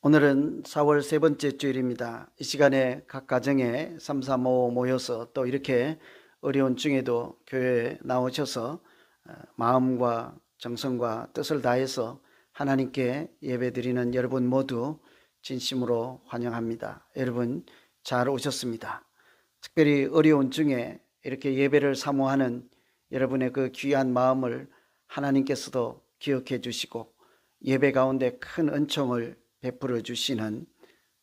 오늘은 4월 세 번째 주일입니다. 이 시간에 각 가정에 335 모여서 또 이렇게 어려운 중에도 교회에 나오셔서 마음과 정성과 뜻을 다해서 하나님께 예배드리는 여러분 모두 진심으로 환영합니다. 여러분 잘 오셨습니다. 특별히 어려운 중에 이렇게 예배를 사모하는 여러분의 그 귀한 마음을 하나님께서도 기억해 주시고 예배 가운데 큰 은총을 베풀어 주시는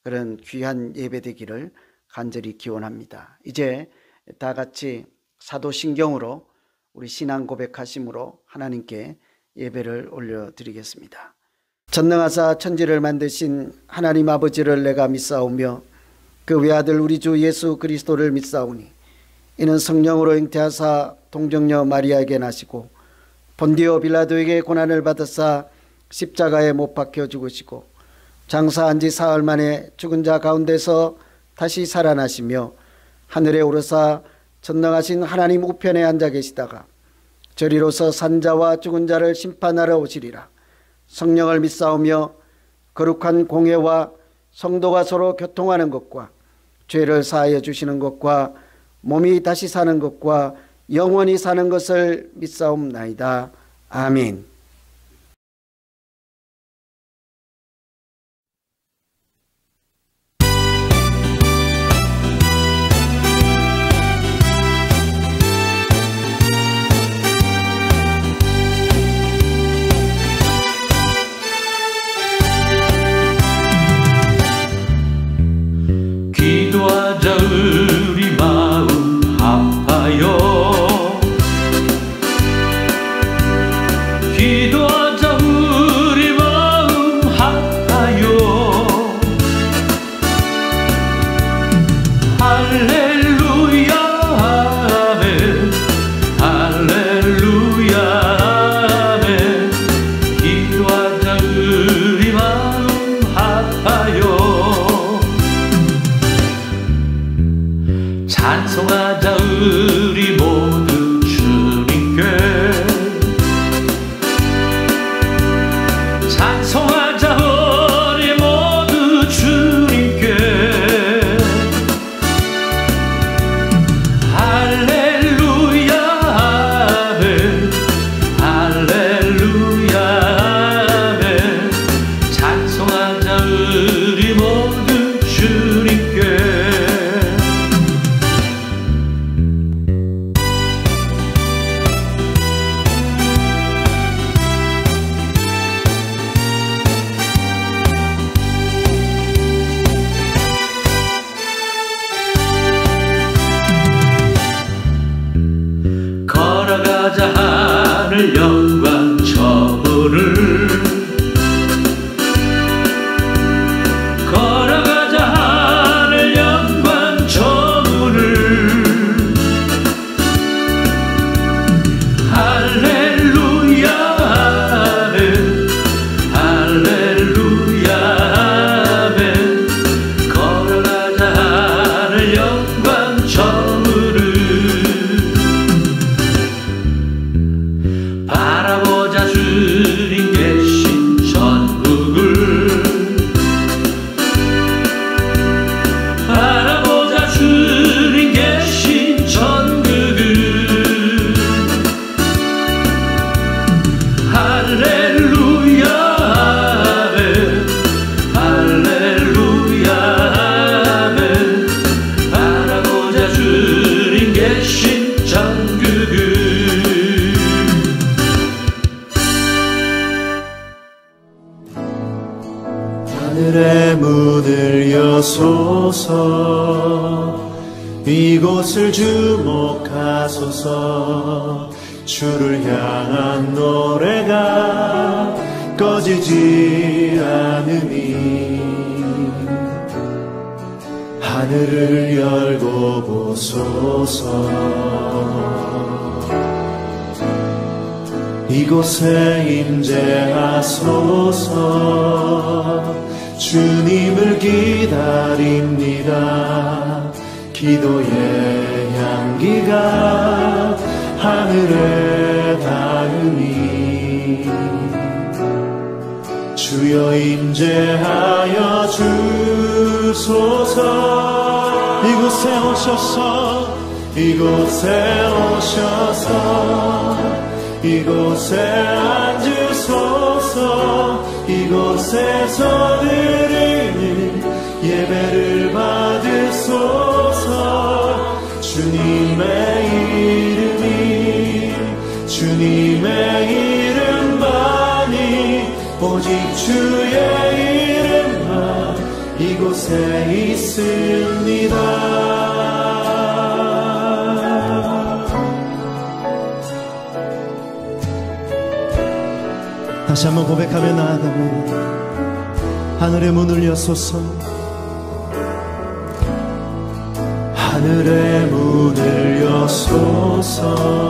그런 귀한 예배 되기를 간절히 기원합니다. 이제 다 같이 사도신경으로 우리 신앙 고백하심으로 하나님께 예배를 올려드리겠습니다. 전능하사 천지를 만드신 하나님 아버지를 내가 믿사오며 그 외아들 우리 주 예수 그리스도를 믿사오니 이는 성령으로 잉태하사 동정녀 마리아에게 나시고 본디오 빌라도에게 고난을 받으사 십자가에 못 박혀 죽으시고 장사한 지 사흘 만에 죽은 자 가운데서 다시 살아나시며 하늘에 오르사 전능하신 하나님 우편에 앉아 계시다가 저리로서 산자와 죽은 자를 심판하러 오시리라. 성령을 믿사오며 거룩한 공회와 성도가 서로 교통하는 것과 죄를 사하여 주시는 것과 몸이 다시 사는 것과 영원히 사는 것을 믿사옵나이다. 아멘. 기도하자 우리 마음 합하여 하늘 영광 저물을 걸어가자 하늘 영광 저물을 할렐루야 아멘 할렐루야 아멘 걸어가자 하늘 영광 저물을 바라보자 주님 계신 천국을 바라보자 주님 계신 천국을 할렐루야 아멘 할렐루야 아멘 바라보자 주님 계신 천국을 하늘의 문을 여소서 이곳을 주목하소서 주를 향한 노래가 꺼지지 않으니 하늘을 열고 보소서 이곳에 임재하소서 주님을 기다립니다. 기도의 향기가 하늘에 닿으니 주여 임재하여 주소서 이곳에 오셔서 이곳에 오셔서 이곳에 앉으소서 이곳에서 드리는 예배를 받으소서 주님의 주님의 이름만이 오직 주의 이름만 이곳에 있습니다. 다시 한번 고백하며 나아가면 하늘의 문을 여소서 하늘의 문을 여소서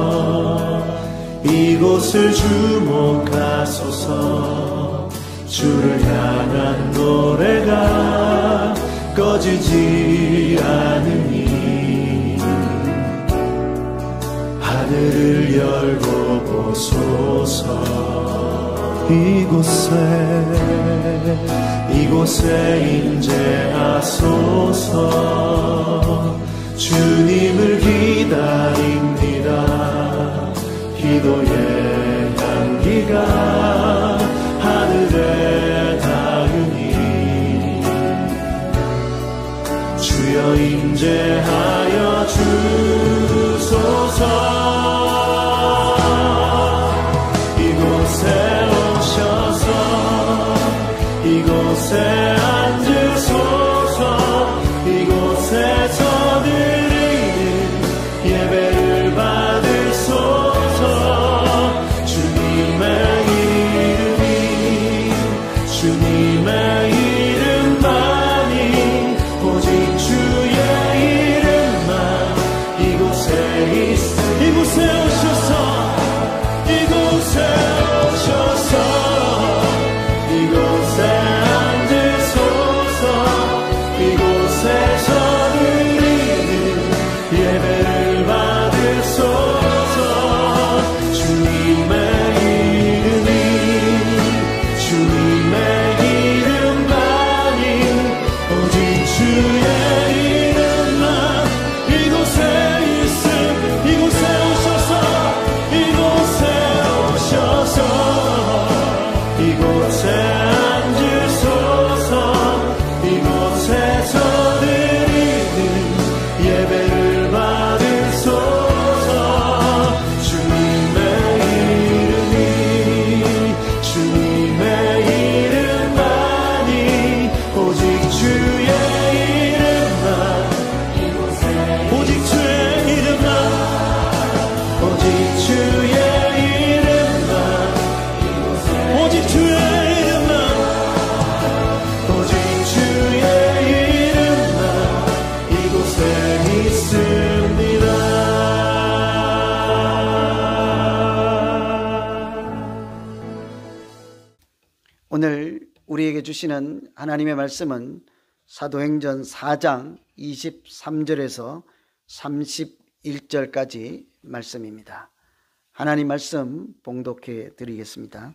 이곳을 주목하소서 주를 향한 노래가 꺼지지 않으니 하늘을 열고 보소서 이곳에 임재하소서 주님을 기다립니다. 기도의 향기가 하늘에 닿으니 주여 임재하여 주소서 이곳에 앉으소서 이곳에서 드리는 예배를 받으소서 주님의 이름만이 오직 주의 이름만 우리에게 주시는 하나님의 말씀은 사도행전 4장 23절에서 31절까지 말씀입니다. 하나님 말씀 봉독해 드리겠습니다.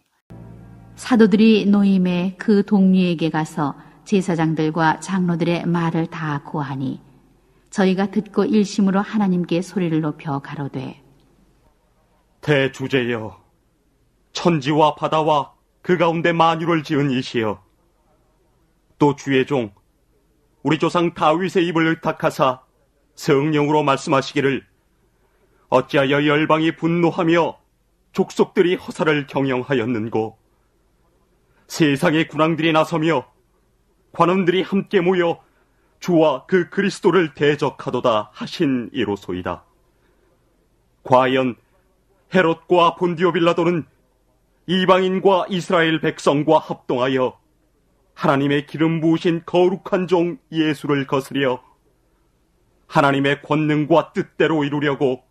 사도들이 노임에 그 동리에게 가서 제사장들과 장로들의 말을 다 고하니 저희가 듣고 일심으로 하나님께 소리를 높여 가로되 대주제여, 천지와 바다와 그 가운데 만유를 지은 이시여, 또 주의 종 우리 조상 다윗의 입을 의탁하사 성령으로 말씀하시기를 어찌하여 열방이 분노하며 족속들이 허사를 경영하였는고, 세상의 군왕들이 나서며 관원들이 함께 모여 주와 그 그리스도를 대적하도다 하신 이로소이다. 과연 헤롯과 본디오 빌라도는 이방인과 이스라엘 백성과 합동하여 하나님의 기름 부으신 거룩한 종 예수를 거스려 하나님의 권능과 뜻대로 이루려고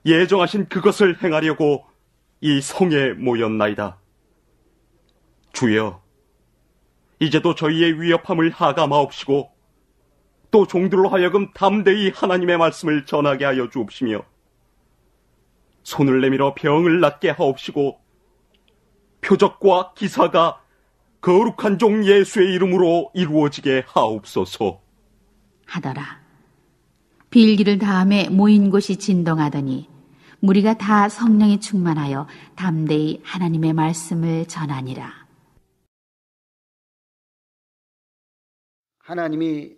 예정하신 그것을 행하려고 이 성에 모였나이다. 주여, 이제도 저희의 위협함을 하감하옵시고 또 종들로 하여금 담대히 하나님의 말씀을 전하게 하여 주옵시며 손을 내밀어 병을 낫게 하옵시고 표적과 기사가 거룩한 종 예수의 이름으로 이루어지게 하옵소서 하더라. 빌기를 다음에 모인 곳이 진동하더니 무리가 다 성령에 충만하여 담대히 하나님의 말씀을 전하니라. 하나님이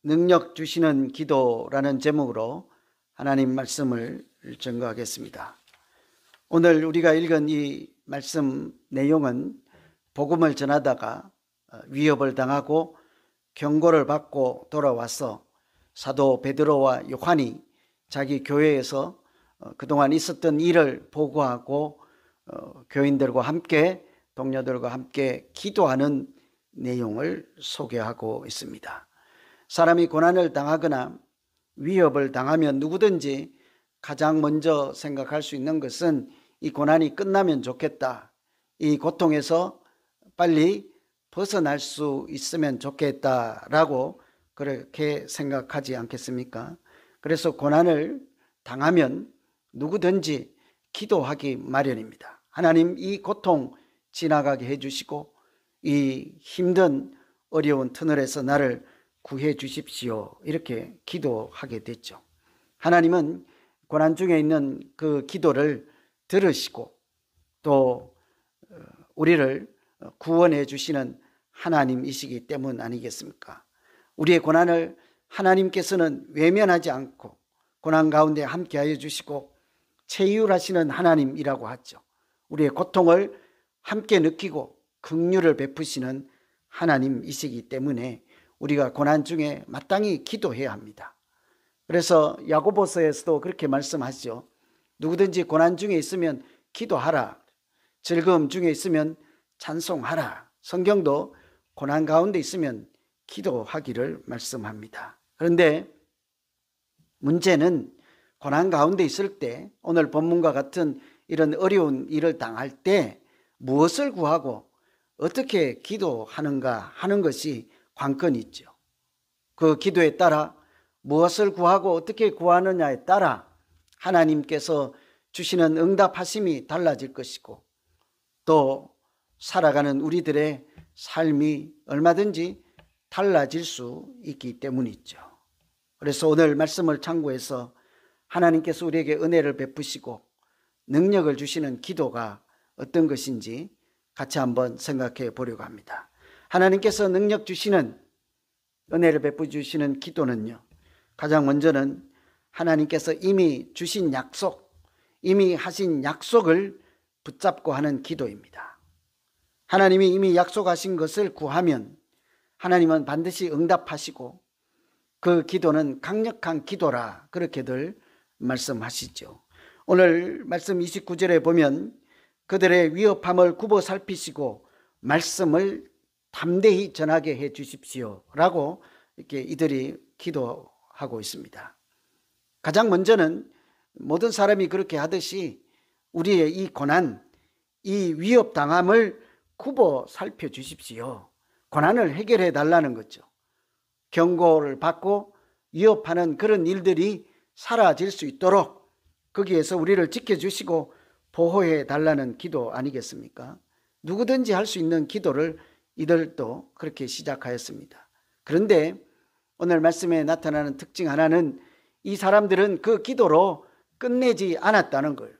능력 주시는 기도라는 제목으로 하나님 말씀을 증거하겠습니다. 오늘 우리가 읽은 이 말씀 내용은 복음을 전하다가 위협을 당하고 경고를 받고 돌아와서 사도 베드로와 요한이 자기 교회에서 그동안 있었던 일을 보고하고 교인들과 함께 동료들과 함께 기도하는 내용을 소개하고 있습니다. 사람이 고난을 당하거나 위협을 당하면 누구든지 가장 먼저 생각할 수 있는 것은 이 고난이 끝나면 좋겠다, 이 고통에서 빨리 벗어날 수 있으면 좋겠다라고 그렇게 생각하지 않겠습니까? 그래서 고난을 당하면 누구든지 기도하기 마련입니다. 하나님, 이 고통 지나가게 해주시고 이 힘든 어려운 터널에서 나를 구해 주십시오, 이렇게 기도하게 됐죠. 하나님은 고난 중에 있는 그 기도를 들으시고 또 우리를 구원해 주시는 하나님이시기 때문 아니겠습니까? 우리의 고난을 하나님께서는 외면하지 않고 고난 가운데 함께하여 주시고 체휼하시는 하나님이라고 하죠. 우리의 고통을 함께 느끼고 긍휼을 베푸시는 하나님이시기 때문에 우리가 고난 중에 마땅히 기도해야 합니다. 그래서 야고보서에서도 그렇게 말씀하시죠. 누구든지 고난 중에 있으면 기도하라, 즐거움 중에 있으면 찬송하라. 성경도 고난 가운데 있으면 기도하기를 말씀합니다. 그런데 문제는 고난 가운데 있을 때, 오늘 본문과 같은 이런 어려운 일을 당할 때 무엇을 구하고 어떻게 기도하는가 하는 것이 관건이 있죠. 그 기도에 따라 무엇을 구하고 어떻게 구하느냐에 따라 하나님께서 주시는 응답하심이 달라질 것이고 또 살아가는 우리들의 삶이 얼마든지 달라질 수 있기 때문이죠. 그래서 오늘 말씀을 참고해서 하나님께서 우리에게 은혜를 베푸시고 능력을 주시는 기도가 어떤 것인지 같이 한번 생각해 보려고 합니다. 하나님께서 능력 주시는, 은혜를 베푸 주시는 기도는요, 가장 먼저는 하나님께서 이미 주신 약속, 이미 하신 약속을 붙잡고 하는 기도입니다. 하나님이 이미 약속하신 것을 구하면 하나님은 반드시 응답하시고 그 기도는 강력한 기도라, 그렇게들 말씀하시죠. 오늘 말씀 29절에 보면 그들의 위협함을 굽어 살피시고 말씀을 담대히 전하게 해 주십시오 라고 이렇게 이들이 기도하고 있습니다. 가장 먼저는 모든 사람이 그렇게 하듯이 우리의 이 고난, 이 위협당함을 굽어 살펴주십시오. 고난을 해결해 달라는 거죠. 경고를 받고 위협하는 그런 일들이 사라질 수 있도록 거기에서 우리를 지켜주시고 보호해 달라는 기도 아니겠습니까? 누구든지 할 수 있는 기도를 이들도 그렇게 시작하였습니다. 그런데 오늘 말씀에 나타나는 특징 하나는 이 사람들은 그 기도로 끝내지 않았다는 거예요.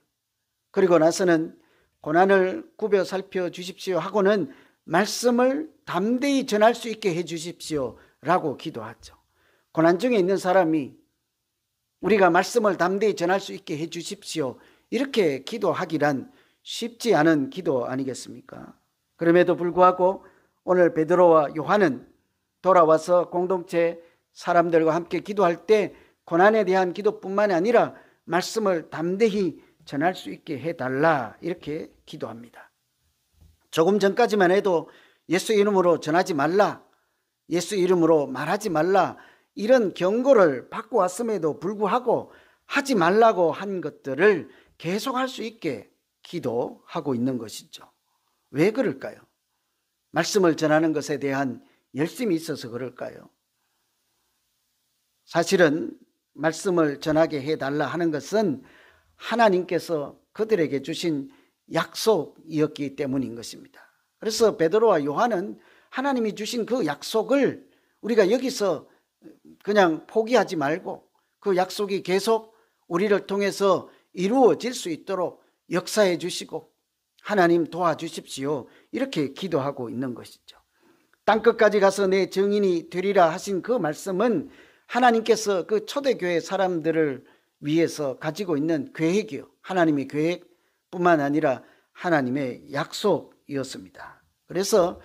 그리고 나서는 고난을 굽어 살펴주십시오 하고는 말씀을 담대히 전할 수 있게 해주십시오 라고 기도하죠. 고난 중에 있는 사람이 우리가 말씀을 담대히 전할 수 있게 해주십시오 이렇게 기도하기란 쉽지 않은 기도 아니겠습니까? 그럼에도 불구하고 오늘 베드로와 요한은 돌아와서 공동체 사람들과 함께 기도할 때 고난에 대한 기도뿐만 아니라 말씀을 담대히 전할 수 있게 해달라 이렇게 기도합니다. 조금 전까지만 해도 예수 이름으로 전하지 말라, 예수 이름으로 말하지 말라 이런 경고를 받고 왔음에도 불구하고 하지 말라고 한 것들을 계속 할 수 있게 기도하고 있는 것이죠. 왜 그럴까요? 말씀을 전하는 것에 대한 열심이 있어서 그럴까요? 사실은 말씀을 전하게 해달라 하는 것은 하나님께서 그들에게 주신 약속이었기 때문인 것입니다. 그래서 베드로와 요한은 하나님이 주신 그 약속을 우리가 여기서 그냥 포기하지 말고 그 약속이 계속 우리를 통해서 이루어질 수 있도록 역사해 주시고 하나님 도와주십시오 이렇게 기도하고 있는 것이죠. 땅끝까지 가서 내 증인이 되리라 하신 그 말씀은 하나님께서 그 초대교회 사람들을 위해서 가지고 있는 계획이요, 하나님의 계획뿐만 아니라 하나님의 약속이었습니다. 그래서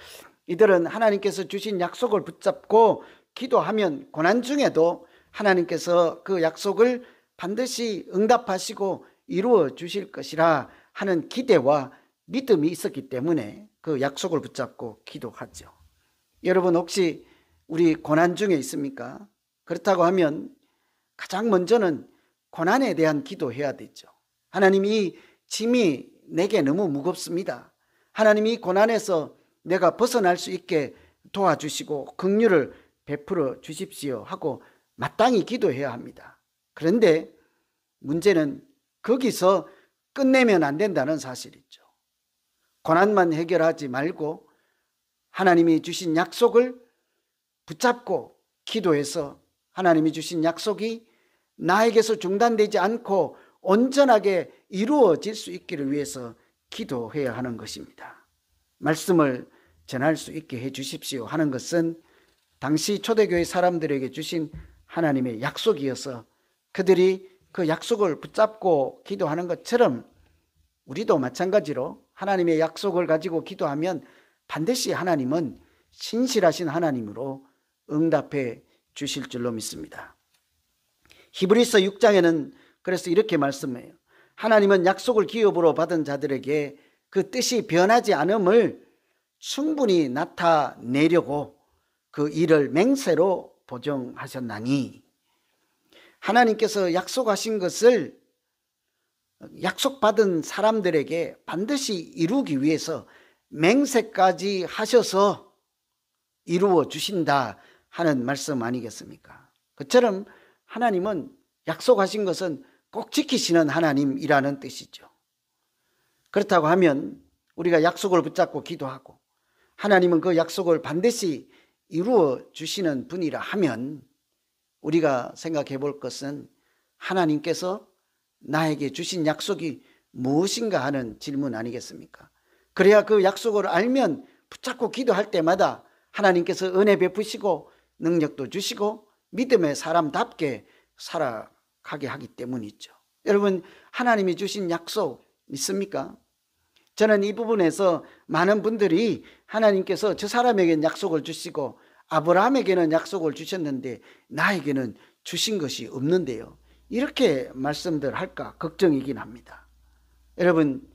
이들은 하나님께서 주신 약속을 붙잡고 기도하면 고난 중에도 하나님께서 그 약속을 반드시 응답하시고 이루어 주실 것이라 하는 기대와 믿음이 있었기 때문에 그 약속을 붙잡고 기도하죠. 여러분 혹시 우리 고난 중에 있습니까? 그렇다고 하면 가장 먼저는 고난에 대한 기도해야 되죠. 하나님 이 짐이 내게 너무 무겁습니다. 하나님 이 고난에서 내가 벗어날 수 있게 도와주시고 긍휼을 베풀어 주십시오 하고 마땅히 기도해야 합니다. 그런데 문제는 거기서 끝내면 안 된다는 사실이죠. 고난만 해결하지 말고 하나님이 주신 약속을 붙잡고 기도해서 하나님이 주신 약속이 나에게서 중단되지 않고 온전하게 이루어질 수 있기를 위해서 기도해야 하는 것입니다. 말씀을 전할 수 있게 해 주십시오 하는 것은 당시 초대교회 사람들에게 주신 하나님의 약속이어서 그들이 그 약속을 붙잡고 기도하는 것처럼 우리도 마찬가지로 하나님의 약속을 가지고 기도하면 반드시 하나님은 신실하신 하나님으로 응답해 주실 줄로 믿습니다. 히브리서 6장에는 그래서 이렇게 말씀해요. 하나님은 약속을 기업으로 받은 자들에게 그 뜻이 변하지 않음을 충분히 나타내려고 그 일을 맹세로 보정하셨나니, 하나님께서 약속하신 것을 약속받은 사람들에게 반드시 이루기 위해서 맹세까지 하셔서 이루어 주신다 하는 말씀 아니겠습니까? 그처럼 하나님은 약속하신 것은 꼭 지키시는 하나님이라는 뜻이죠. 그렇다고 하면 우리가 약속을 붙잡고 기도하고 하나님은 그 약속을 반드시 이루어 주시는 분이라 하면 우리가 생각해 볼 것은 하나님께서 나에게 주신 약속이 무엇인가 하는 질문 아니겠습니까? 그래야 그 약속을 알면 붙잡고 기도할 때마다 하나님께서 은혜 베푸시고 능력도 주시고 믿음의 사람답게 살아가게 하기 때문이죠. 여러분, 하나님이 주신 약속 믿습니까? 저는 이 부분에서 많은 분들이 하나님께서 저 사람에게는 약속을 주시고 아브라함에게는 약속을 주셨는데 나에게는 주신 것이 없는데요, 이렇게 말씀들 할까 걱정이긴 합니다. 여러분,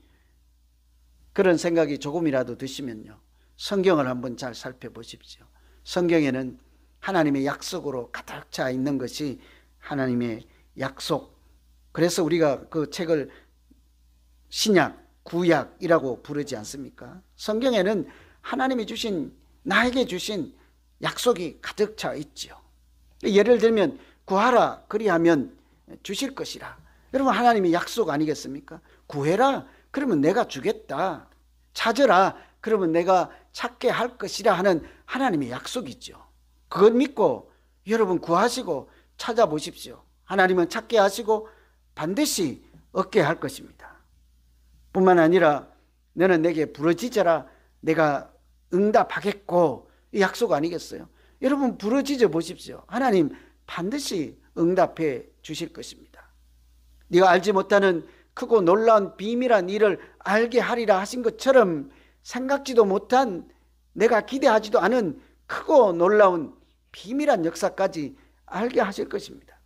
그런 생각이 조금이라도 드시면요, 성경을 한번 잘 살펴보십시오. 성경에는 하나님의 약속으로 가득 차 있는 것이 하나님의 약속. 그래서 우리가 그 책을 신약, 구약이라고 부르지 않습니까? 성경에는 하나님이 주신, 나에게 주신 약속이 가득 차 있지요. 예를 들면 구하라 그리하면 주실 것이라. 여러분, 하나님이 약속 아니겠습니까? 구해라 그러면 내가 주겠다. 찾으라 그러면 내가 찾게 할 것이라 하는 하나님의 약속이죠. 그것 믿고 여러분 구하시고 찾아보십시오. 하나님은 찾게 하시고 반드시 얻게 할 것입니다. 뿐만 아니라 너는 내게 부르짖어라 내가 응답하겠고, 이 약속 아니겠어요? 여러분 부르짖어 보십시오. 하나님 반드시 응답해 주실 것입니다. 네가 알지 못하는 크고 놀라운 비밀한 일을 알게 하리라 하신 것처럼 생각지도 못한, 내가 기대하지도 않은 크고 놀라운 비밀한 역사까지 알게 하실 것입니다.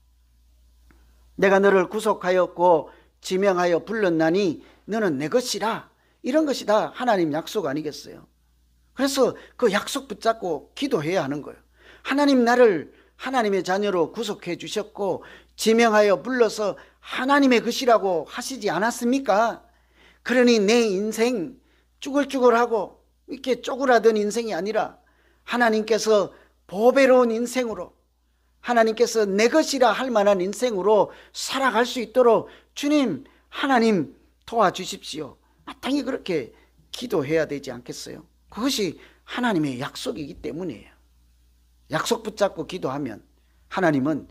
내가 너를 구속하였고 지명하여 불렀나니 너는 내 것이라. 이런 것이 다 하나님 약속 아니겠어요? 그래서 그 약속 붙잡고 기도해야 하는 거예요. 하나님 나를 하나님의 자녀로 구속해 주셨고 지명하여 불러서 하나님의 것이라고 하시지 않았습니까? 그러니 내 인생 쭈글쭈글하고 이렇게 쪼그라든 인생이 아니라 하나님께서 보배로운 인생으로, 하나님께서 내 것이라 할 만한 인생으로 살아갈 수 있도록 주님, 하나님 도와주십시오. 마땅히 그렇게 기도해야 되지 않겠어요? 그것이 하나님의 약속이기 때문이에요. 약속 붙잡고 기도하면 하나님은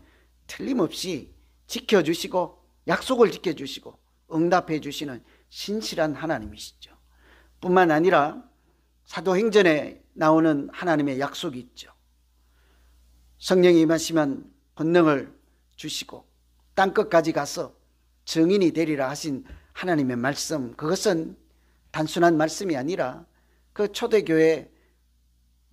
틀림없이 지켜주시고 약속을 지켜주시고 응답해 주시는 신실한 하나님이시죠. 뿐만 아니라 사도행전에 나오는 하나님의 약속이 있죠. 성령이 임하시면 권능을 주시고 땅끝까지 가서 증인이 되리라 하신 하나님의 말씀, 그것은 단순한 말씀이 아니라 그 초대교회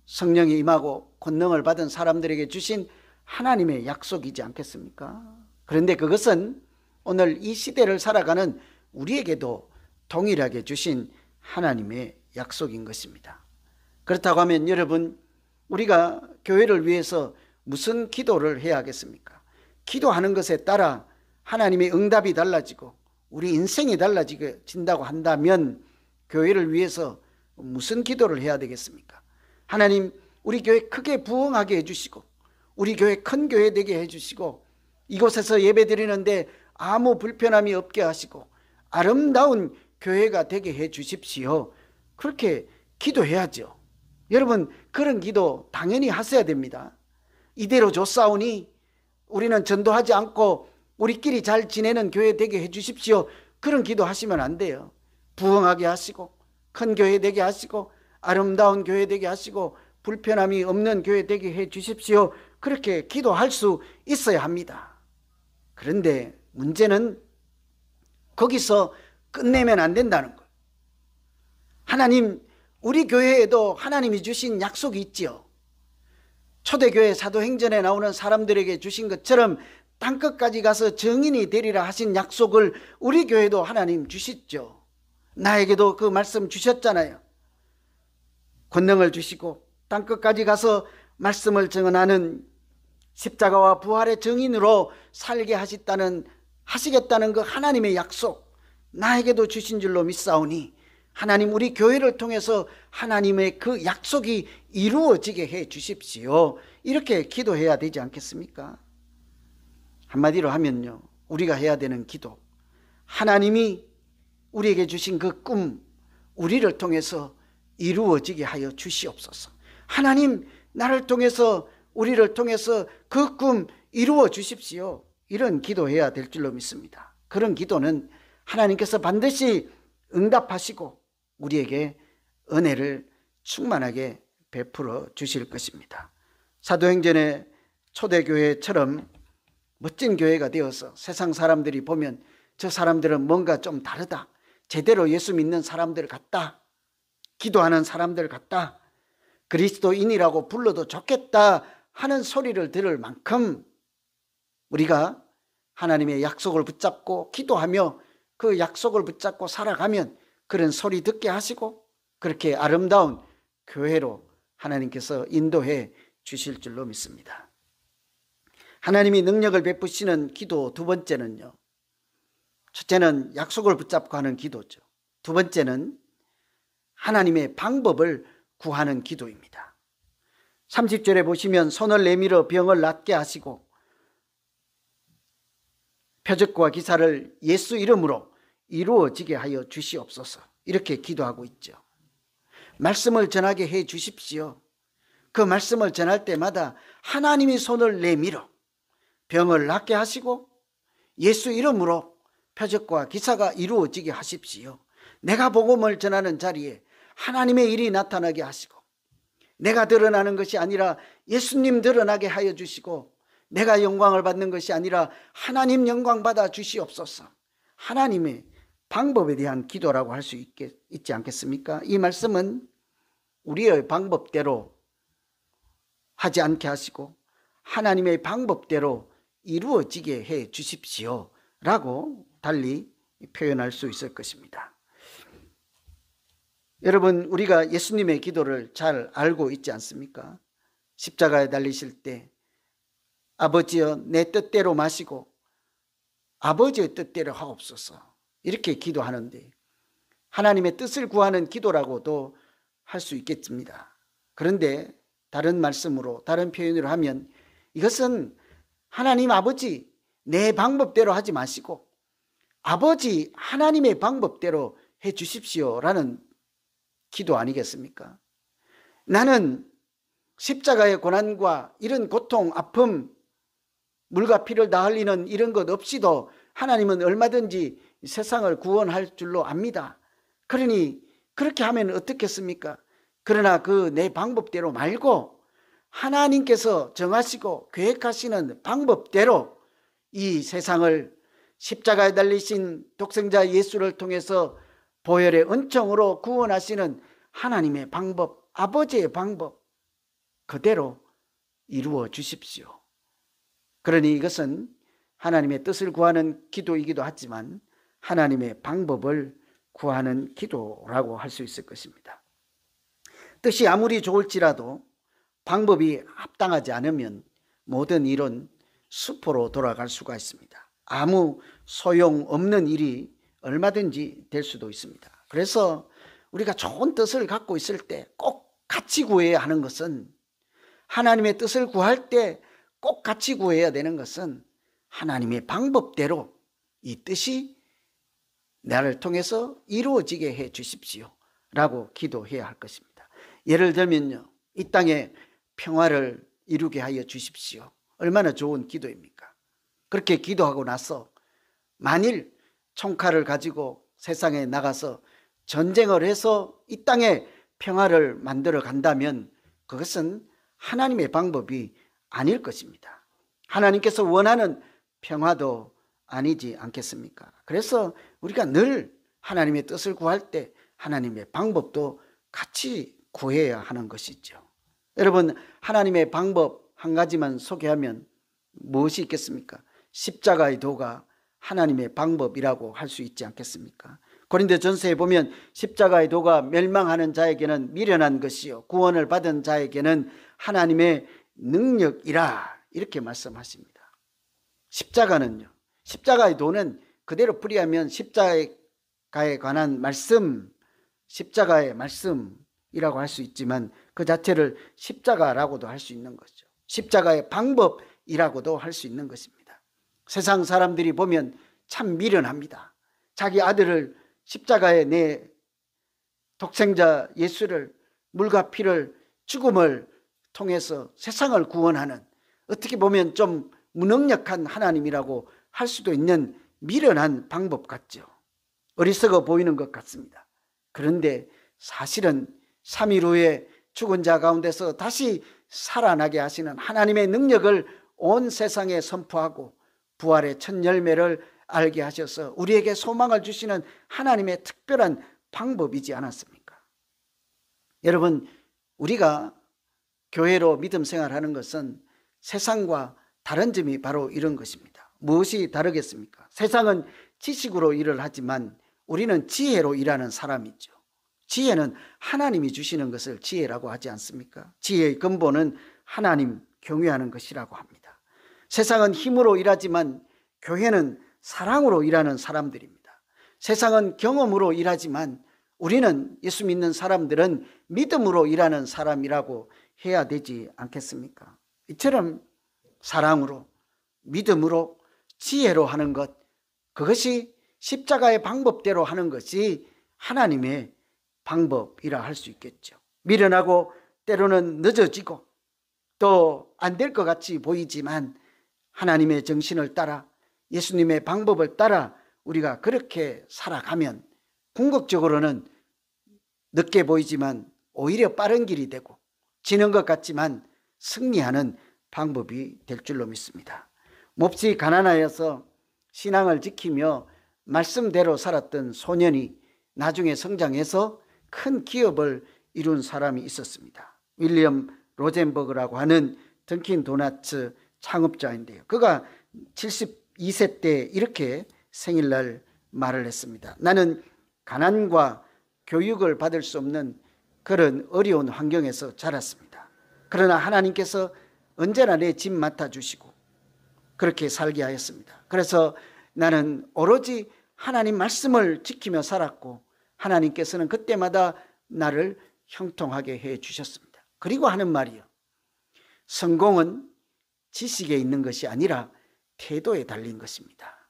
성령이 임하고 권능을 받은 사람들에게 주신 하나님의 약속이지 않겠습니까? 그런데 그것은 오늘 이 시대를 살아가는 우리에게도 동일하게 주신 하나님의 약속인 것입니다. 그렇다고 하면 여러분, 우리가 교회를 위해서 무슨 기도를 해야 하겠습니까? 기도하는 것에 따라 하나님의 응답이 달라지고 우리 인생이 달라진다고 한다면 교회를 위해서 무슨 기도를 해야 되겠습니까? 하나님, 우리 교회 크게 부흥하게 해주시고 우리 교회 큰 교회 되게 해주시고 이곳에서 예배 드리는데 아무 불편함이 없게 하시고 아름다운 교회가 되게 해 주십시오. 그렇게 기도해야죠. 여러분, 그런 기도 당연히 하셔야 됩니다. 이대로 좋사오니 우리는 전도하지 않고 우리끼리 잘 지내는 교회 되게 해 주십시오. 그런 기도 하시면 안 돼요. 부흥하게 하시고 큰 교회 되게 하시고 아름다운 교회 되게 하시고 불편함이 없는 교회 되게 해 주십시오. 그렇게 기도할 수 있어야 합니다. 그런데 문제는 거기서 끝내면 안 된다는 거예요. 하나님, 우리 교회에도 하나님이 주신 약속이 있지요. 초대교회 사도행전에 나오는 사람들에게 주신 것처럼 땅끝까지 가서 증인이 되리라 하신 약속을 우리 교회도 하나님 주시죠. 나에게도 그 말씀 주셨잖아요. 권능을 주시고 땅끝까지 가서 말씀을 증언하는 십자가와 부활의 증인으로 살게 하시겠다는 그 하나님의 약속, 나에게도 주신 줄로 믿사오니 하나님, 우리 교회를 통해서 하나님의 그 약속이 이루어지게 해 주십시오. 이렇게 기도해야 되지 않겠습니까? 한마디로 하면요, 우리가 해야 되는 기도, 하나님이 우리에게 주신 그 꿈, 우리를 통해서 이루어지게 하여 주시옵소서. 하나님, 나를 통해서, 우리를 통해서 그 꿈 이루어 주십시오. 이런 기도해야 될 줄로 믿습니다. 그런 기도는 하나님께서 반드시 응답하시고 우리에게 은혜를 충만하게 베풀어 주실 것입니다. 사도행전의 초대교회처럼 멋진 교회가 되어서 세상 사람들이 보면 저 사람들은 뭔가 좀 다르다, 제대로 예수 믿는 사람들 같다, 기도하는 사람들 같다, 그리스도인이라고 불러도 좋겠다 하는 소리를 들을 만큼 우리가 하나님의 약속을 붙잡고 기도하며 그 약속을 붙잡고 살아가면 그런 소리 듣게 하시고 그렇게 아름다운 교회로 하나님께서 인도해 주실 줄로 믿습니다. 하나님이 능력을 베푸시는 기도 두 번째는요, 첫째는 약속을 붙잡고 하는 기도죠. 두 번째는 하나님의 방법을 구하는 기도입니다. 30절에 보시면 손을 내밀어 병을 낫게 하시고 표적과 기사를 예수 이름으로 이루어지게 하여 주시옵소서. 이렇게 기도하고 있죠. 말씀을 전하게 해 주십시오. 그 말씀을 전할 때마다 하나님이 손을 내밀어 병을 낫게 하시고 예수 이름으로 표적과 기사가 이루어지게 하십시오. 내가 복음을 전하는 자리에 하나님의 일이 나타나게 하시고 내가 드러나는 것이 아니라 예수님 드러나게 하여 주시고 내가 영광을 받는 것이 아니라 하나님 영광 받아 주시옵소서. 하나님의 방법에 대한 기도라고 할 수 있지 않겠습니까? 이 말씀은 우리의 방법대로 하지 않게 하시고 하나님의 방법대로 이루어지게 해 주십시오 라고 달리 표현할 수 있을 것입니다. 여러분, 우리가 예수님의 기도를 잘 알고 있지 않습니까? 십자가에 달리실 때 아버지여 내 뜻대로 마시고 아버지의 뜻대로 하옵소서 이렇게 기도하는데 하나님의 뜻을 구하는 기도라고도 할 수 있겠습니다. 그런데 다른 말씀으로 다른 표현으로 하면 이것은 하나님 아버지 내 방법대로 하지 마시고 아버지 하나님의 방법대로 해 주십시오라는 기도 아니겠습니까? 나는 십자가의 고난과 이런 고통, 아픔, 물과 피를 다 흘리는 이런 것 없이도 하나님은 얼마든지 세상을 구원할 줄로 압니다. 그러니 그렇게 하면 어떻겠습니까? 그러나 그 내 방법대로 말고 하나님께서 정하시고 계획하시는 방법대로 이 세상을 십자가에 달리신 독생자 예수를 통해서 보혈의 은총으로 구원하시는 하나님의 방법, 아버지의 방법 그대로 이루어 주십시오. 그러니 이것은 하나님의 뜻을 구하는 기도이기도 하지만 하나님의 방법을 구하는 기도라고 할 수 있을 것입니다. 뜻이 아무리 좋을지라도 방법이 합당하지 않으면 모든 일은 수포로 돌아갈 수가 있습니다. 아무 소용없는 일이 얼마든지 될 수도 있습니다. 그래서 우리가 좋은 뜻을 갖고 있을 때 꼭 같이 구해야 하는 것은 하나님의 뜻을 구할 때 꼭 같이 구해야 되는 것은 하나님의 방법대로 이 뜻이 나를 통해서 이루어지게 해 주십시오 라고 기도해야 할 것입니다. 예를 들면요, 이 땅에 평화를 이루게 하여 주십시오. 얼마나 좋은 기도입니까? 그렇게 기도하고 나서 만일 총칼을 가지고 세상에 나가서 전쟁을 해서 이 땅에 평화를 만들어 간다면 그것은 하나님의 방법이 아닐 것입니다. 하나님께서 원하는 평화도 아니지 않겠습니까? 그래서 우리가 늘 하나님의 뜻을 구할 때 하나님의 방법도 같이 구해야 하는 것이죠. 여러분, 하나님의 방법 한 가지만 소개하면 무엇이 있겠습니까? 십자가의 도가 하나님의 방법이라고 할 수 있지 않겠습니까? 고린도전서에 보면 십자가의 도가 멸망하는 자에게는 미련한 것이요 구원을 받은 자에게는 하나님의 능력이라 이렇게 말씀하십니다. 십자가는요, 십자가의 도는 그대로 풀이하면 십자가에 관한 말씀, 십자가의 말씀이라고 할 수 있지만 그 자체를 십자가라고도 할 수 있는 거죠. 십자가의 방법이라고도 할 수 있는 것입니다. 세상 사람들이 보면 참 미련합니다. 자기 아들을 십자가에 내 독생자 예수를 물과 피를 죽음을 통해서 세상을 구원하는 어떻게 보면 좀 무능력한 하나님이라고 할 수도 있는 미련한 방법 같죠. 어리석어 보이는 것 같습니다. 그런데 사실은 3일 후에 죽은 자 가운데서 다시 살아나게 하시는 하나님의 능력을 온 세상에 선포하고 부활의 첫 열매를 알게 하셔서 우리에게 소망을 주시는 하나님의 특별한 방법이지 않았습니까? 여러분, 우리가 교회로 믿음 생활하는 것은 세상과 다른 점이 바로 이런 것입니다. 무엇이 다르겠습니까? 세상은 지식으로 일을 하지만 우리는 지혜로 일하는 사람이죠. 지혜는 하나님이 주시는 것을 지혜라고 하지 않습니까? 지혜의 근본은 하나님 경외하는 것이라고 합니다. 세상은 힘으로 일하지만 교회는 사랑으로 일하는 사람들입니다. 세상은 경험으로 일하지만 우리는, 예수 믿는 사람들은 믿음으로 일하는 사람이라고 해야 되지 않겠습니까? 이처럼 사랑으로, 믿음으로, 지혜로 하는 것, 그것이 십자가의 방법대로 하는 것이 하나님의 방법이라 할 수 있겠죠. 미련하고 때로는 늦어지고 또 안 될 것 같이 보이지만 하나님의 정신을 따라, 예수님의 방법을 따라 우리가 그렇게 살아가면 궁극적으로는 늦게 보이지만 오히려 빠른 길이 되고, 지는 것 같지만 승리하는 방법이 될 줄로 믿습니다. 몹시 가난하여서 신앙을 지키며 말씀대로 살았던 소년이 나중에 성장해서 큰 기업을 이룬 사람이 있었습니다. 윌리엄 로젠버그라고 하는 던킨 도너츠 창업자인데요. 그가 72세 때 이렇게 생일날 말을 했습니다. 나는 가난과 교육을 받을 수 없는 그런 어려운 환경에서 자랐습니다. 그러나 하나님께서 언제나 내 집 맡아주시고 그렇게 살게 하였습니다. 그래서 나는 오로지 하나님 말씀을 지키며 살았고 하나님께서는 그때마다 나를 형통하게 해 주셨습니다. 그리고 하는 말이요, 성공은 지식에 있는 것이 아니라 태도에 달린 것입니다.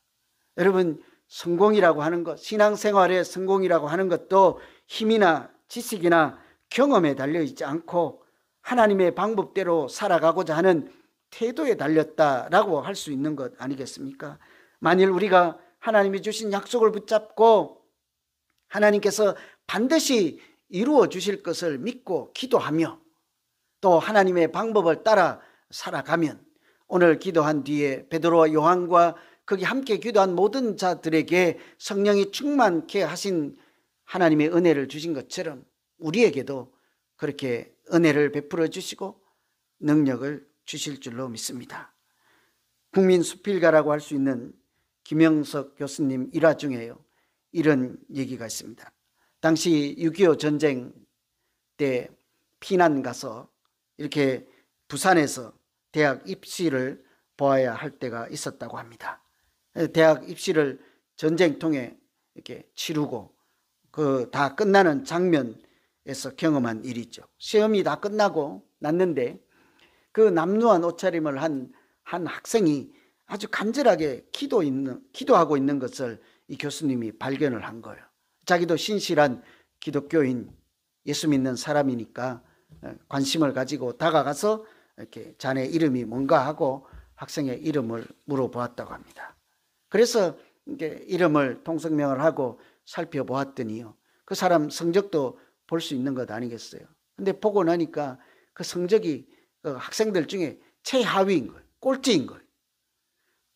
여러분, 성공이라고 하는 것, 신앙생활의 성공이라고 하는 것도 힘이나 지식이나 경험에 달려있지 않고 하나님의 방법대로 살아가고자 하는 태도에 달렸다라고 할 수 있는 것 아니겠습니까? 만일 우리가 하나님이 주신 약속을 붙잡고 하나님께서 반드시 이루어 주실 것을 믿고 기도하며 또 하나님의 방법을 따라 살아가면, 오늘 기도한 뒤에 베드로와 요한과 거기 함께 기도한 모든 자들에게 성령이 충만케 하신 하나님의 은혜를 주신 것처럼 우리에게도 그렇게 은혜를 베풀어 주시고 능력을 주실 줄로 믿습니다. 국민 수필가라고 할 수 있는 김영석 교수님 일화 중에요, 이런 얘기가 있습니다. 당시 6.25 전쟁 때 피난 가서 이렇게 부산에서 대학 입시를 보아야 할 때가 있었다고 합니다. 대학 입시를 전쟁통에 이렇게 치르고 그 다 끝나는 장면에서 경험한 일이죠. 시험이 다 끝나고 났는데 그 남루한 옷차림을 한 학생이 아주 간절하게 기도하고 있는 것을 이 교수님이 발견을 한 거예요. 자기도 신실한 기독교인, 예수 믿는 사람이니까 관심을 가지고 다가가서 이렇게 자네 이름이 뭔가 하고 학생의 이름을 물어보았다고 합니다. 그래서 이제 이름을 통성명을 하고 살펴보았더니요, 그 사람 성적도 볼 수 있는 것 아니겠어요? 근데 보고 나니까 그 성적이 그 학생들 중에 최하위인 거예요. 꼴찌인 거예요.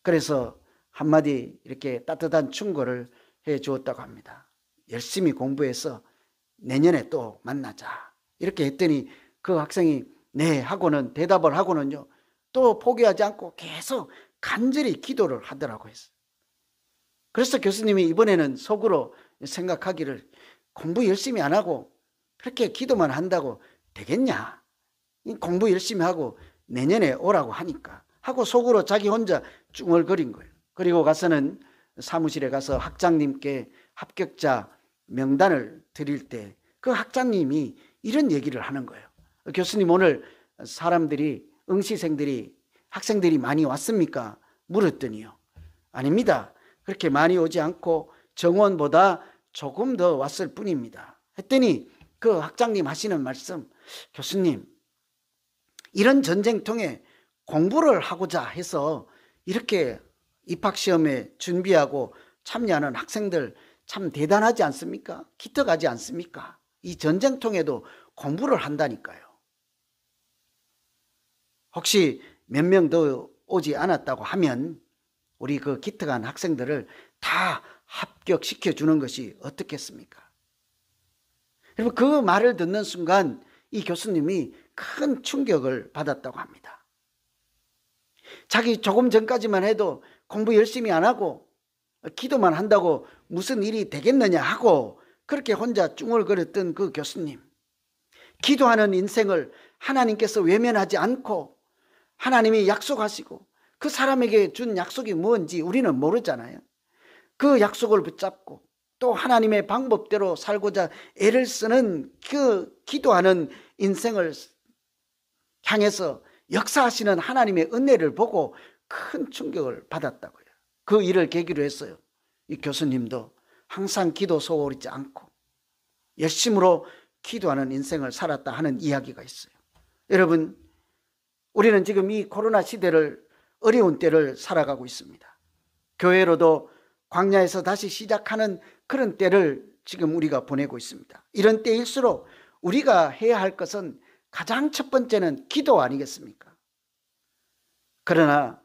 그래서 한마디 이렇게 따뜻한 충고를 해 주었다고 합니다. 열심히 공부해서 내년에 또 만나자. 이렇게 했더니 그 학생이 네 하고는 대답을 하고는요, 또 포기하지 않고 계속 간절히 기도를 하더라고 했어요. 그래서 교수님이 이번에는 속으로 생각하기를, 공부 열심히 안 하고 그렇게 기도만 한다고 되겠냐? 공부 열심히 하고 내년에 오라고 하니까 하고 속으로 자기 혼자 중얼거린 거예요. 그리고 가서는 사무실에 가서 학장님께 합격자 명단을 드릴 때 그 학장님이 이런 얘기를 하는 거예요. 교수님, 오늘 사람들이, 응시생들이, 학생들이 많이 왔습니까? 물었더니요, 아닙니다. 그렇게 많이 오지 않고 정원보다 조금 더 왔을 뿐입니다. 했더니 그 학장님 하시는 말씀, 교수님, 이런 전쟁통에 공부를 하고자 해서 이렇게 입학시험에 준비하고 참여하는 학생들 참 대단하지 않습니까? 기특하지 않습니까? 이 전쟁통에도 공부를 한다니까요. 혹시 몇 명 더 오지 않았다고 하면 우리 그 기특한 학생들을 다 합격시켜 주는 것이 어떻겠습니까? 여러분, 그 말을 듣는 순간 이 교수님이 큰 충격을 받았다고 합니다. 자기 조금 전까지만 해도 공부 열심히 안 하고 기도만 한다고 무슨 일이 되겠느냐 하고 그렇게 혼자 쭝얼거렸던 그 교수님, 기도하는 인생을 하나님께서 외면하지 않고 하나님이 약속하시고 그 사람에게 준 약속이 뭔지 우리는 모르잖아요. 그 약속을 붙잡고 또 하나님의 방법대로 살고자 애를 쓰는 그 기도하는 인생을 향해서 역사하시는 하나님의 은혜를 보고 큰 충격을 받았다고요. 그 일을 계기로 했어요. 이 교수님도 항상 기도 소홀히지 않고 열심으로 기도하는 인생을 살았다 하는 이야기가 있어요. 여러분, 우리는 지금 이 코로나 시대를, 어려운 때를 살아가고 있습니다. 교회로도 광야에서 다시 시작하는 그런 때를 지금 우리가 보내고 있습니다. 이런 때일수록 우리가 해야 할 것은 가장 첫 번째는 기도 아니겠습니까? 그러나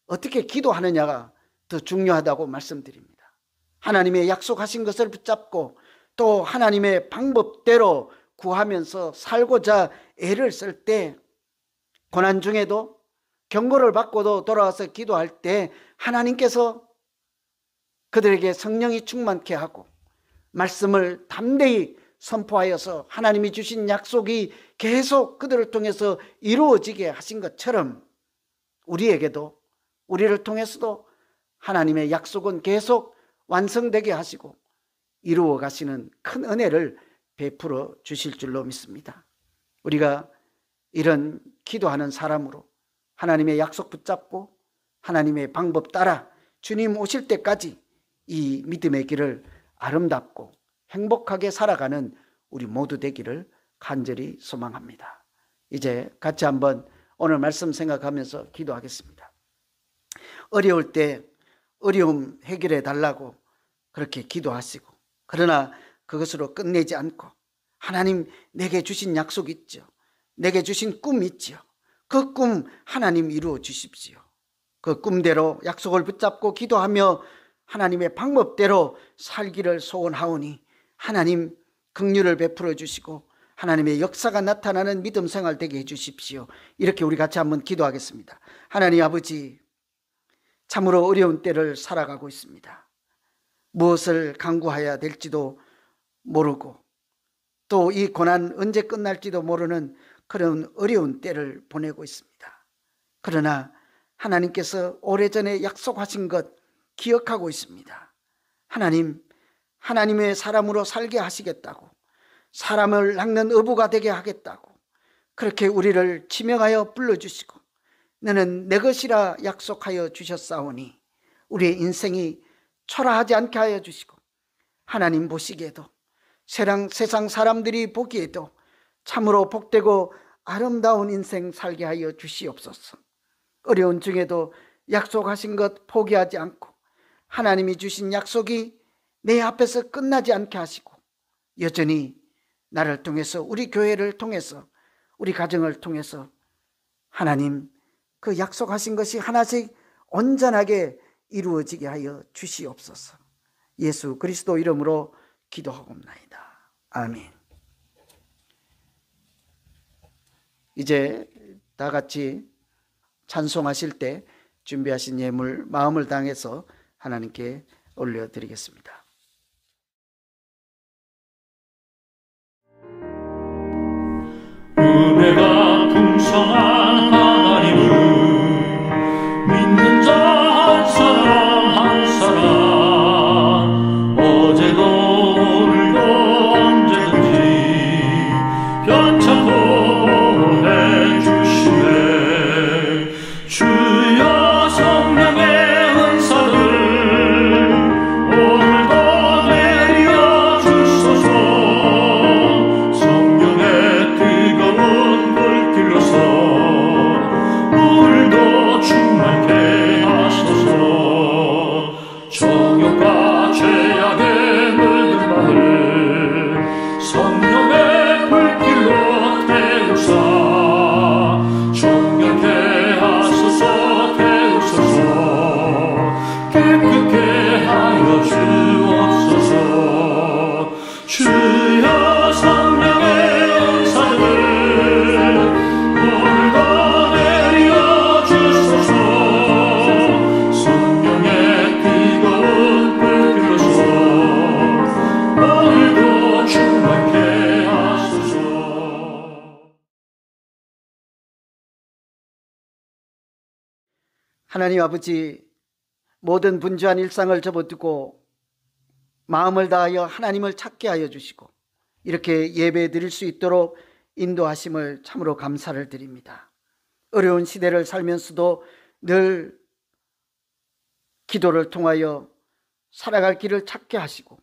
어떻게 기도하느냐가 더 중요하다고 말씀드립니다. 하나님의 약속하신 것을 붙잡고 또 하나님의 방법대로 구하면서 살고자 애를 쓸 때, 고난 중에도 경고를 받고도 돌아와서 기도할 때 하나님께서 그들에게 성령이 충만케 하고 말씀을 담대히 선포하여서 하나님이 주신 약속이 계속 그들을 통해서 이루어지게 하신 것처럼 우리에게도, 우리를 통해서도 하나님의 약속은 계속 완성되게 하시고 이루어 가시는 큰 은혜를 베풀어 주실 줄로 믿습니다. 우리가 이런 기도하는 사람으로 하나님의 약속 붙잡고 하나님의 방법 따라 주님 오실 때까지 이 믿음의 길을 아름답고 행복하게 살아가는 우리 모두 되기를 간절히 소망합니다. 이제 같이 한번 오늘 말씀 생각하면서 기도하겠습니다. 어려울 때 어려움 해결해 달라고 그렇게 기도하시고, 그러나 그것으로 끝내지 않고 하나님 내게 주신 약속 있죠. 내게 주신 꿈 있죠. 그 꿈 하나님 이루어 주십시오. 그 꿈대로 약속을 붙잡고 기도하며 하나님의 방법대로 살기를 소원하오니 하나님 긍휼을 베풀어 주시고 하나님의 역사가 나타나는 믿음 생활 되게 해 주십시오. 이렇게 우리 같이 한번 기도하겠습니다. 하나님 아버지, 참으로 어려운 때를 살아가고 있습니다. 무엇을 강구해야 될지도 모르고 또 이 고난 언제 끝날지도 모르는 그런 어려운 때를 보내고 있습니다. 그러나 하나님께서 오래전에 약속하신 것 기억하고 있습니다. 하나님, 하나님의 사람으로 살게 하시겠다고, 사람을 낚는 어부가 되게 하겠다고 그렇게 우리를 지명하여 불러주시고 너는 내 것이라 약속하여 주셨사오니 우리의 인생이 초라하지 않게 하여 주시고 하나님 보시기에도 세상 사람들이 보기에도 참으로 복되고 아름다운 인생 살게 하여 주시옵소서. 어려운 중에도 약속하신 것 포기하지 않고 하나님이 주신 약속이 내 앞에서 끝나지 않게 하시고 여전히 나를 통해서, 우리 교회를 통해서, 우리 가정을 통해서 하나님 그 약속하신 것이 하나씩 온전하게 이루어지게 하여 주시옵소서. 예수 그리스도 이름으로 기도하옵나이다. 아멘. 이제 다 같이 찬송하실 때 준비하신 예물 마음을 다해서 하나님께 올려드리겠습니다. 은혜가 풍성한 하나님을 믿는 자 한 사람 어제도 오늘도 언제든지 변찮고 해주시네. 주여 성령의 은사를 오늘도 내려 주소서. 성령의 뜨거운 불길로서 오늘도 충만케 하소서. 정욕과 죄악에 물든 마을 성령의 불길로 태우사 정결케 하소서. 태우소서. 깨끗게 하여 주옵소서. 주여 성령의 은사를 오늘도 내려 주소서. 성령의 뜨거운 불길로서 오늘도 충만케 하소서. 하나님 아버지, 모든 분주한 일상을 접어두고 마음을 다하여 하나님을 찾게 하여 주시고 이렇게 예배 드릴 수 있도록 인도하심을 참으로 감사를 드립니다. 어려운 시대를 살면서도 늘 기도를 통하여 살아갈 길을 찾게 하시고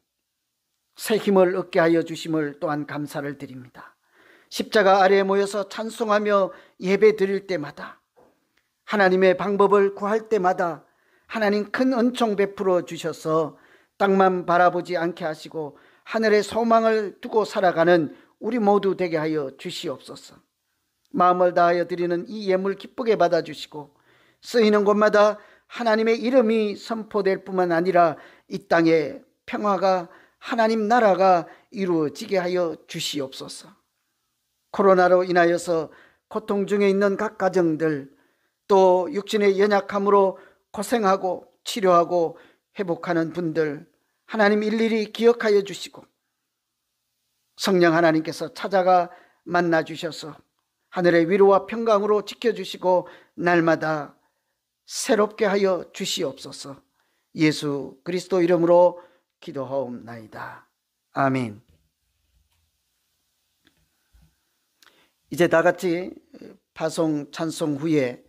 새 힘을 얻게 하여 주심을 또한 감사를 드립니다. 십자가 아래에 모여서 찬송하며 예배 드릴 때마다, 하나님의 방법을 구할 때마다 하나님 큰 은총 베풀어 주셔서 땅만 바라보지 않게 하시고 하늘의 소망을 두고 살아가는 우리 모두 되게 하여 주시옵소서. 마음을 다하여 드리는 이 예물 기쁘게 받아주시고 쓰이는 곳마다 하나님의 이름이 선포될 뿐만 아니라 이 땅에 평화가, 하나님 나라가 이루어지게 하여 주시옵소서. 코로나로 인하여서 고통 중에 있는 각 가정들, 또 육신의 연약함으로 고생하고 치료하고 회복하는 분들 하나님 일일이 기억하여 주시고 성령 하나님께서 찾아가 만나 주셔서 하늘의 위로와 평강으로 지켜주시고 날마다 새롭게 하여 주시옵소서. 예수 그리스도 이름으로 기도하옵나이다. 아멘. 이제 다 같이 파송 찬송 후에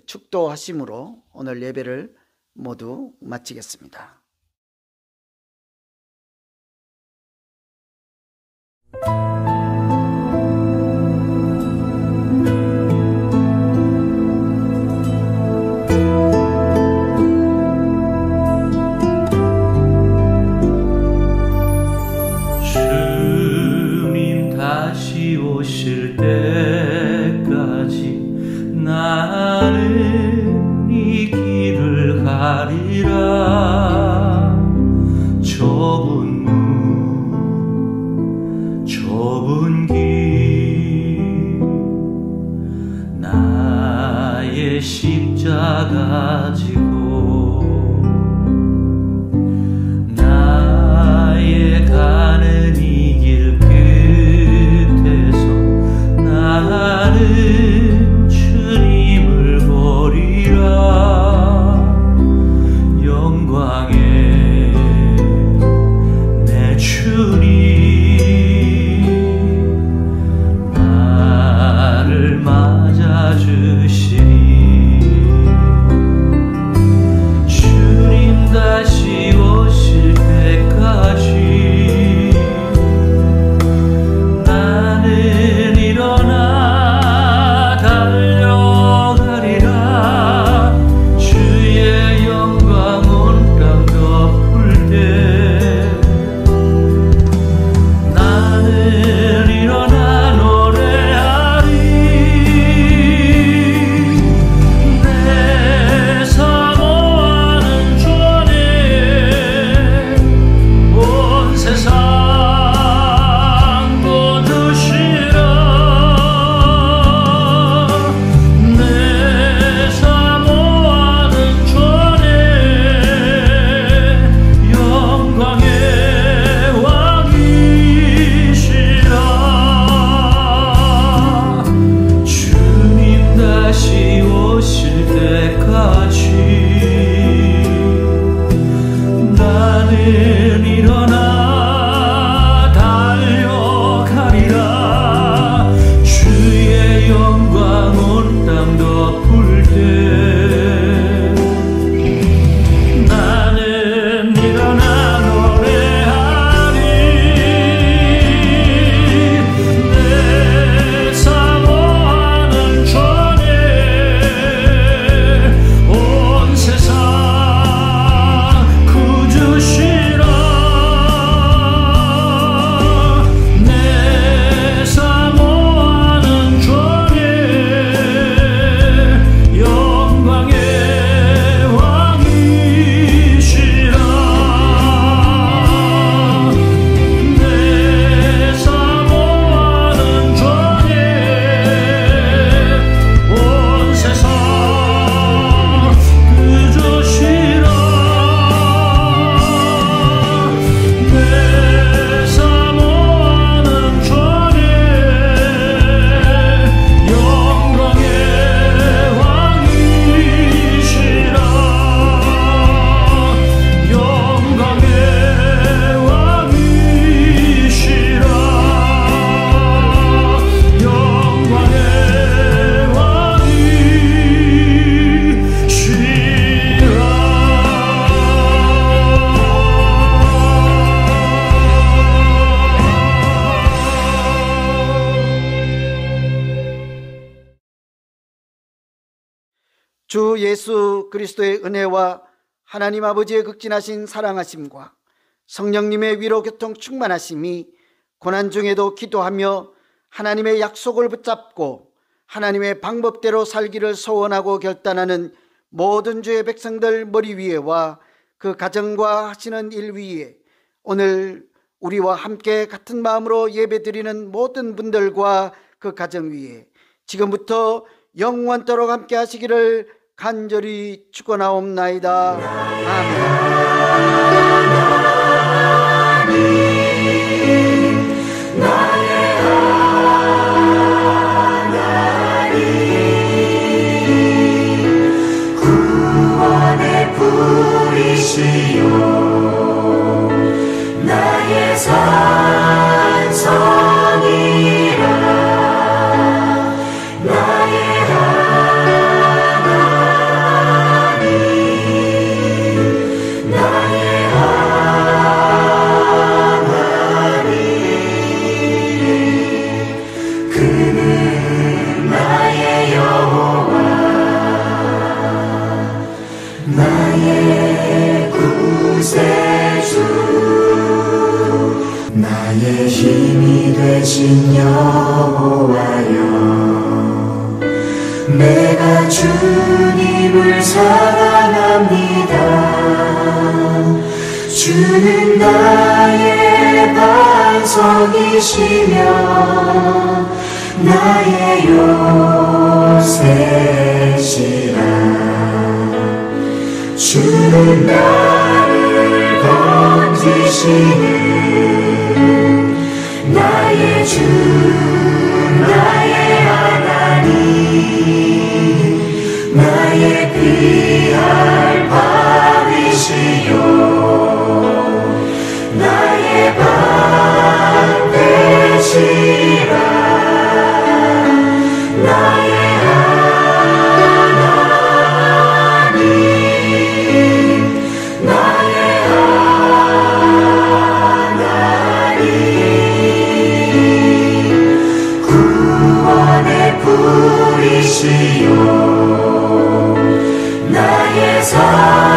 축도하심으로 오늘 예배를 모두 마치겠습니다. 주님 다시 오실 때까지 나는 이 길을 가리라. 좁은 주 예수 그리스도의 은혜와 하나님 아버지의 극진하신 사랑하심과 성령님의 위로 교통 충만하심이 고난 중에도 기도하며 하나님의 약속을 붙잡고 하나님의 방법대로 살기를 소원하고 결단하는 모든 주의 백성들 머리 위에와 그 가정과 하시는 일 위에 오늘 우리와 함께 같은 마음으로 예배드리는 모든 분들과 그 가정 위에 지금부터 영원토록 함께 하시기를 간절히 축원하옵나이다. 아멘. 나의 산성이라 나의 하나님 나의 하나님 그는 나의 여호와 나의 구세주 나의 힘이 되신 여호와여 내가 주님을 사랑합니다. 주는 나의 반석이시며 나의 요새시라. 주는 나를 건지시는 나의 주 나의 하나님 나의 피할 바위시요 나의 방패시라 나의 하나님 나의 하나님 구원의 불이시요 나의 산